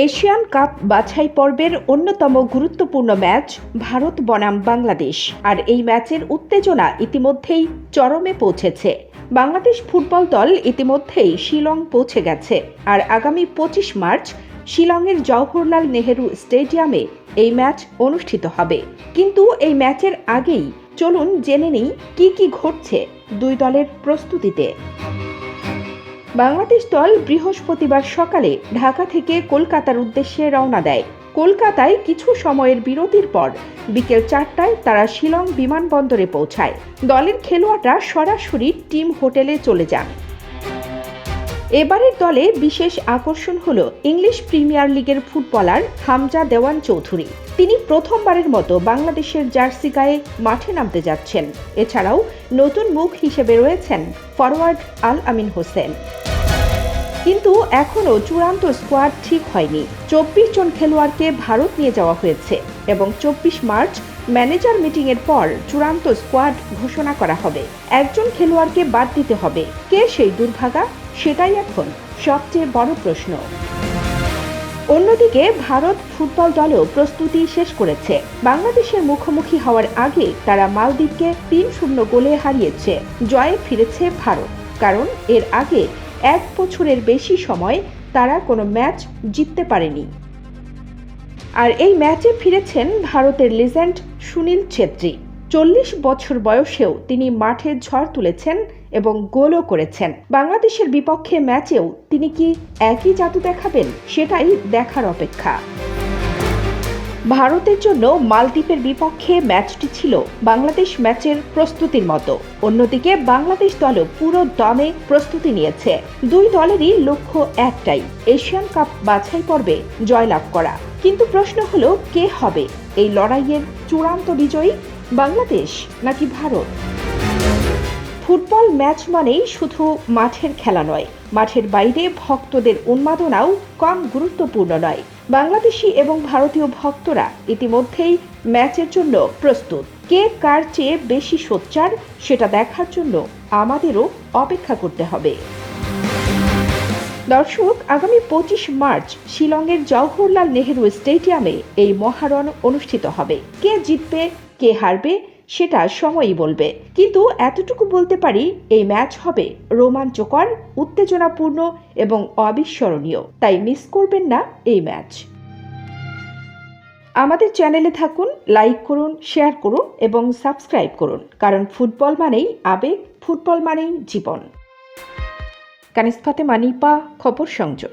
Asian cup বাছাই পর্বের অন্যতম গুরুত্বপূর্ণ ম্যাচ ভারত বনাম বাংলাদেশ। আর এই ম্যাচের উত্তেজনা ইতিমধ্যেই চরমে পৌঁছেছে। বাংলাদেশ ফুটবল দল ইতিমধ্যেই শিলং পৌঁছে গেছে। আর আগামী ২৫ মার্চ শিলংয়ের জওহরলাল নেহেরু স্টেডিয়ামে এই ম্যাচ অনুষ্ঠিত হবে। কিন্তু এই ম্যাচের আগেই চলুন জেনে নিই কি ঘটছে দুই দলের প্রস্তুতিতে। বাংলাদেশ দল বৃহস্পতিবার সকালে ঢাকা থেকে কলকাতার উদ্দেশ্যে রওনা দেয়। কলকাতায় কিছু সময়ের বিরতির পর বিকেল ৪টায় তারা শিলং বিমানবন্দরে পৌঁছায়। দলের খেলোয়াড়রা সরাসরি টিম হোটেলে চলে যান। এবারের দলে বিশেষ আকর্ষণ হল ইংলিশ প্রিমিয়ার লিগের ফুটবলার হামজা দেওয়ান চৌধুরী। তিনি প্রথমবারের মতো বাংলাদেশের জার্সি গায়ে মাঠে নামতে যাচ্ছেন। এছাড়াও নতুন মুখ হিসেবে রয়েছেন ফরওয়ার্ড আল আমিন হোসেন। কিন্তু এখনও চূড়ান্ত স্কোয়াড ঠিক হয়নি। ২৪ জন খেলোয়াড়কে ভারত নিয়ে যাওয়া হয়েছে এবং ২৪ মার্চ ম্যানেজার মিটিংয়ের পর চূড়ান্ত স্কোয়াড ঘোষণা করা হবে। একজন খেলোয়াড়কে বাদ দিতে হবে। কে সেই দুর্ভাগা? সেটাই এখন সবচেয়ে বড় প্রশ্ন। অন্যদিকে ভারত ফুটবল দলও প্রস্তুতি শেষ করেছে। বাংলাদেশের মুখোমুখি হওয়ার আগে তারা মালদ্বীপকে ৩-০ গোলে হারিয়েছে। জয়ে ফিরেছে ভারত, কারণ এর আগে ১ বছরের বেশি সময় তারা কোনো ম্যাচ জিততে পারেনি। আর এই ম্যাচে ফিরেছেন ভারতের লেজেন্ড সুনীল ছেত্রী। ৪০ বছর বয়সেও তিনি মাঠে ঝড় তুলেছেন এবং গোলও করেছেন। বাংলাদেশের বিপক্ষে ম্যাচেও তিনি কি একই জাদু দেখাবেন, সেটাই দেখার অপেক্ষা। ভারতের জন্য মালদ্বীপের বিপক্ষে ম্যাচটি ছিল বাংলাদেশ ম্যাচের প্রস্তুতির মতো। অন্যদিকে বাংলাদেশ দলও পুরো দমে প্রস্তুতি নিয়েছে। দুই দলেরই লক্ষ্য একটাই, এশিয়ান কাপ বাছাই পর্বে জয়লাভ করা। কিন্তু প্রশ্ন হলো, কে হবে এই লড়াইয়ের চূড়ান্ত বিজয়ী, বাংলাদেশ নাকি ভারত? ফুটবল ম্যাচ মানেই শুধু মাঠের খেলা নয়, মাঠের বাইরে ভক্তদের উন্মাদনাও কম গুরুত্বপূর্ণ নয়। বাংলাদেশি এবং ভারতীয় ভক্তরা ইতিমধ্যেই ম্যাচের জন্য প্রস্তুত। কে কার চেয়ে বেশি সোচ্চার সেটা দেখার জন্য আমাদেরও অপেক্ষা করতে হবে। দর্শক, আগামী ২৫ মার্চ শিলংয়ের জওহরলাল নেহেরু স্টেডিয়ামে এই মহারণ অনুষ্ঠিত হবে। কে জিতবে কে হারবে সেটা সময়ই বলবে। কিন্তু এতটুকু বলতে পারি, এই ম্যাচ হবে রোমাঞ্চকর, উত্তেজনাপূর্ণ এবং অবিস্মরণীয়। তাই মিস করবেন না এই ম্যাচ। আমাদের চ্যানেলে থাকুন, লাইক করুন, শেয়ার করুন এবং সাবস্ক্রাইব করুন, কারণ ফুটবল মানেই আবেগ, ফুটবল মানেই জীবন। কানিজ ফাতেমা নিপা, খবর সংযোগ।